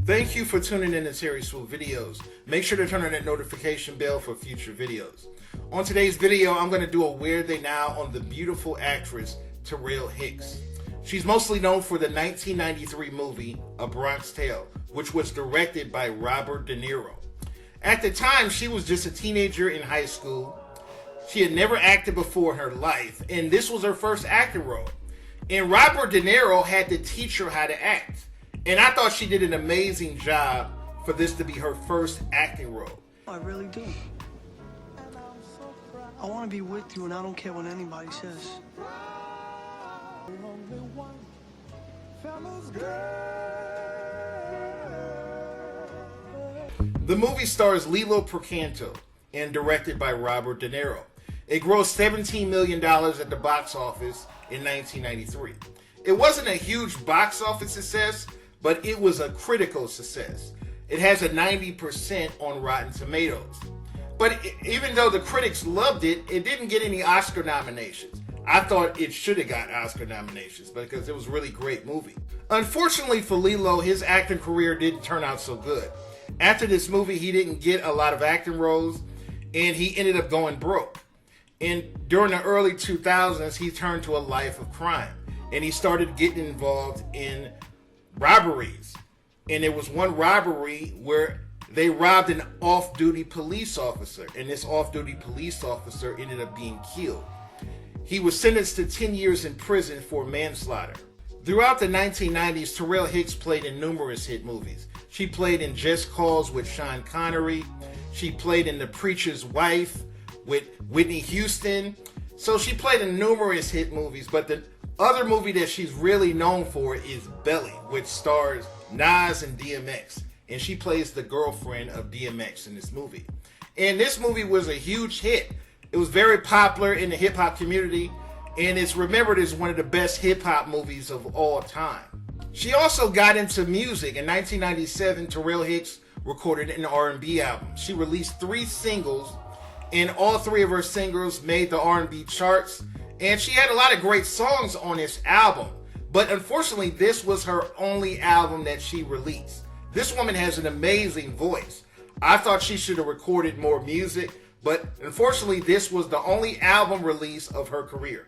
Thank you for tuning in to Terry Swoope videos. Make sure to turn on that notification bell for future videos. On today's video, I'm going to do a Weird They Now on the beautiful actress Taral Hicks. She's mostly known for the 1993 movie A Bronx Tale, which was directed by Robert De Niro. At the time, she was just a teenager in high school. She had never acted before in her life, and this was her first acting role. And Robert De Niro had to teach her how to act. And I thought she did an amazing job for this to be her first acting role. I really do. I want to be with you, and I don't care what anybody says. The movie stars Lilo Percanto and directed by Robert De Niro. It grossed $17 million at the box office in 1993. It wasn't a huge box office success, but it was a critical success. It has a 90% on Rotten Tomatoes. But even though the critics loved it, it didn't get any Oscar nominations. I thought it should have got Oscar nominations because it was a really great movie. Unfortunately for Lilo, his acting career didn't turn out so good. After this movie, he didn't get a lot of acting roles, and he ended up going broke. And during the early 2000s, he turned to a life of crime, and he started getting involved in robberies. And there was one robbery where they robbed an off-duty police officer, and this off-duty police officer ended up being killed. He was sentenced to 10 years in prison for manslaughter. Throughout the 1990s, Taral Hicks played in numerous hit movies. She played in Just Cause with Sean Connery. She played in The Preacher's Wife with Whitney Houston. So she played in numerous hit movies, but the other movie that she's really known for is Belly, which stars Nas and DMX. And she plays the girlfriend of DMX in this movie. And this movie was a huge hit. It was very popular in the hip-hop community, and it's remembered as one of the best hip-hop movies of all time. She also got into music. In 1997, Taral Hicks recorded an R&B album. She released 3 singles, and all 3 of her singles made the R&B charts. And she had a lot of great songs on this album. But unfortunately, this was her only album that she released. This woman has an amazing voice. I thought she should have recorded more music, but unfortunately, this was the only album release of her career.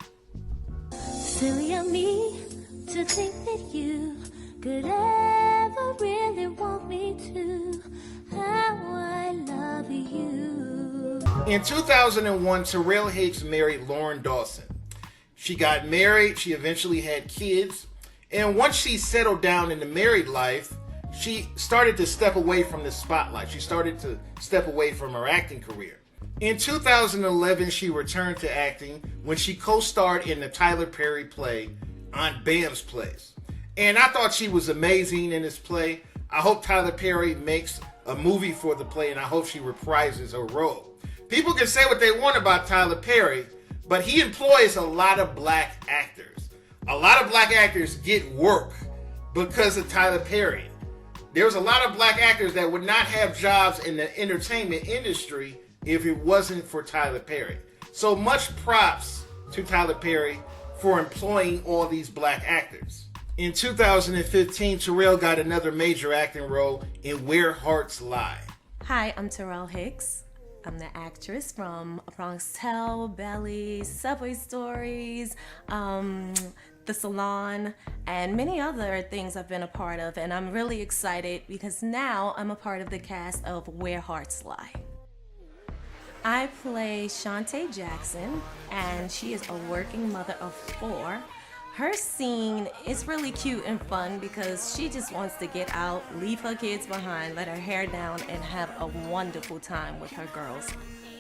Silly of me to think that you could ever really want me to. How I love you. In 2001, Taral Hicks married Lauren Dawson. She got married, she eventually had kids, and once she settled down in the married life, she started to step away from the spotlight. She started to step away from her acting career. In 2011, she returned to acting when she co-starred in the Tyler Perry play On Bam's Place. And I thought she was amazing in this play. I hope Tyler Perry makes a movie for the play, and I hope she reprises her role. People can say what they want about Tyler Perry, but he employs a lot of black actors. A lot of black actors get work because of Tyler Perry. There's a lot of black actors that would not have jobs in the entertainment industry if it wasn't for Tyler Perry. So much props to Tyler Perry for employing all these black actors. In 2015, Taral got another major acting role in Where Hearts Lie. Hi, I'm Taral Hicks. I'm the actress from Bronx Tale, Belly, Subway Stories, The Salon, and many other things I've been a part of. And I'm really excited because now I'm a part of the cast of Where Hearts Lie. I play Shantae Jackson, and she is a working mother of 4. Her scene is really cute and fun because she just wants to get out, leave her kids behind, let her hair down, and have a wonderful time with her girls.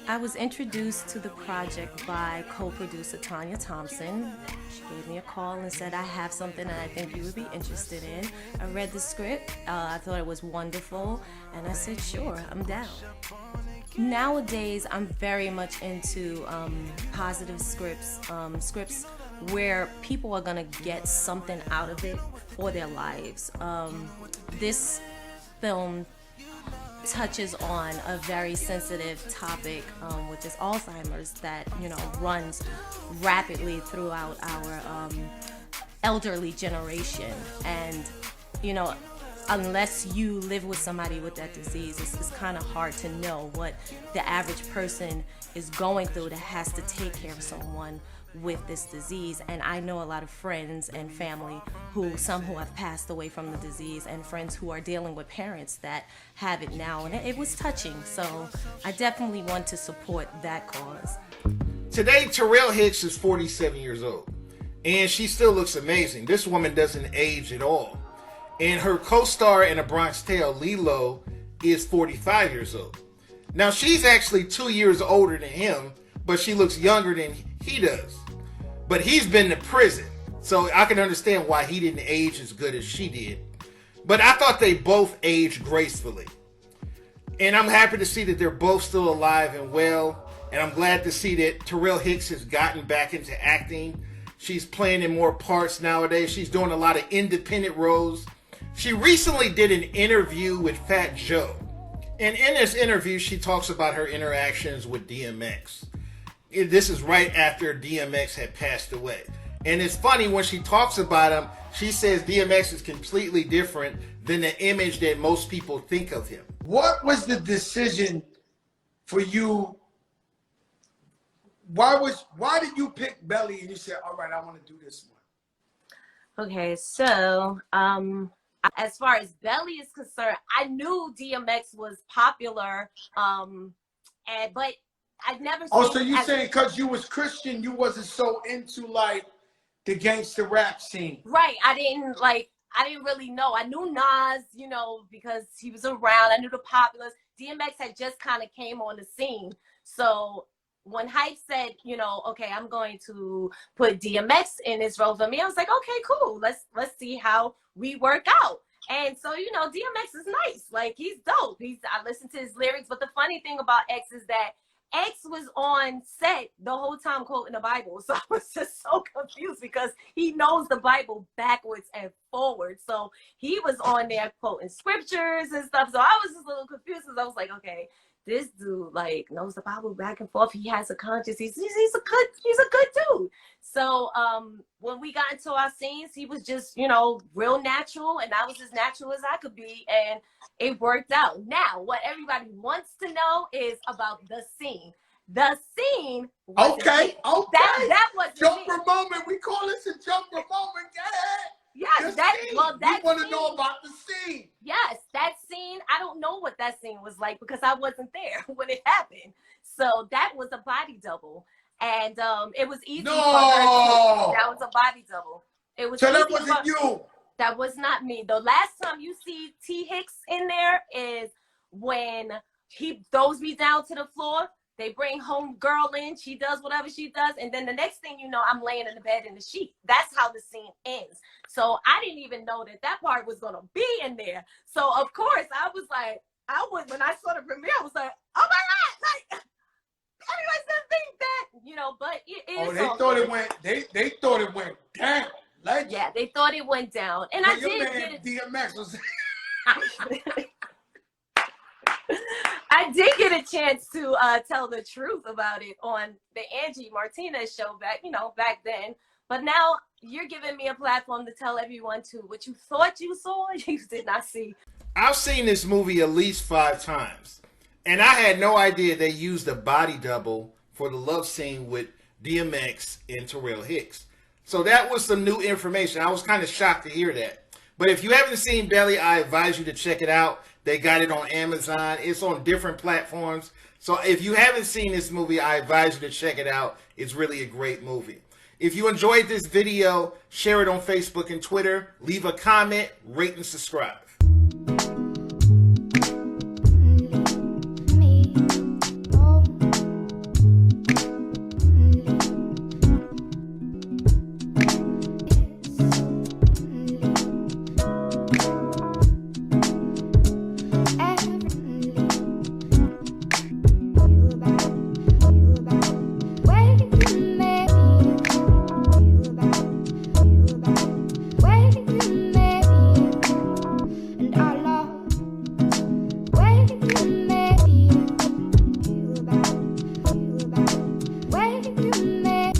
I was introduced to the project by co-producer Tanya Thompson. She gave me a call and said, I have something that I think you would be interested in. I read the script, I thought it was wonderful, and I said, sure, I'm down. Nowadays, I'm very much into positive scripts, scripts where people are gonna get something out of it for their lives. This film touches on a very sensitive topic with this Alzheimer's that runs rapidly throughout our elderly generation, and unless you live with somebody with that disease, it's kind of hard to know what the average person is going through that has to take care of someone with this disease. And I know a lot of friends and family some who have passed away from the disease, and friends who are dealing with parents that have it now, and it was touching. So I definitely want to support that cause. Today, Taral Hicks is 47 years old, and she still looks amazing. This woman doesn't age at all. And her co-star in A Bronx Tale, Lilo, is 45 years old. Now, she's actually 2 years older than him, but she looks younger than he does. But he's been to prison, so I can understand why he didn't age as good as she did. But I thought they both aged gracefully. And I'm happy to see that they're both still alive and well. And I'm glad to see that Taral Hicks has gotten back into acting. She's playing in more parts nowadays. She's doing a lot of independent roles. She recently did an interview with Fat Joe. And in this interview, she talks about her interactions with DMX. This is right after DMX had passed away. And it's funny, when she talks about him, she says DMX is completely different than the image that most people think of him. What was the decision for you? Why did you pick Belly and you said, all right, I want to do this one? Okay, so as far as Belly is concerned, I knew DMX was popular, but I've never seen. Oh, so you saying because you was Christian, you wasn't so into like the gangster rap scene? Right. I didn't really know. I knew Nas, because he was around. I knew the populars. DMX had just kind of came on the scene. So when Hype said, okay, I'm going to put DMX in this role for me, I was like, okay, cool. Let's see how we work out. And so, DMX is nice. Like, he's dope. I listened to his lyrics. But the funny thing about X is that X was on set the whole time quoting the Bible. So I was just so confused because he knows the Bible backwards and forwards. So he was on there quoting scriptures and stuff. So I was just a little confused because I was like, okay, this dude knows the Bible back and forth. He has a conscience. He's a good dude. So when we got into our scenes, he was just, real natural, and I was as natural as I could be, and it worked out. Now, what everybody wants to know is about the scene. The scene. Okay. That was jumper moment. We call this a jumper moment. Yeah. Yes, we want to know about the scene. Yes, that scene. I don't know what that scene was like because I wasn't there when it happened. So that was a body double, and it was easy for her. That was a body double. It was. So that wasn't you. That was not me. The last time you see T Hicks in there is when he throws me down to the floor. They bring home girl in, she does whatever she does, and then the next thing you know, I'm laying in the bed in the sheet. That's how the scene ends. So I didn't even know that part was gonna be in there. So of course I was like, when I saw the premiere, I was like, oh my God, everybody's gonna think that, but it is. They thought it went down. Yeah, they thought it went down, and I did get it. DMX was. I did get a chance to tell the truth about it on the Angie Martinez show back then. But now you're giving me a platform to tell everyone what you thought you saw, you did not see. I've seen this movie at least 5 times, and I had no idea they used a body double for the love scene with DMX and Taral Hicks. So that was some new information. I was kind of shocked to hear that. But if you haven't seen Belly, I advise you to check it out. They got it on Amazon. It's on different platforms. So if you haven't seen this movie, I advise you to check it out. It's really a great movie. If you enjoyed this video, share it on Facebook and Twitter. Leave a comment, rate, and subscribe.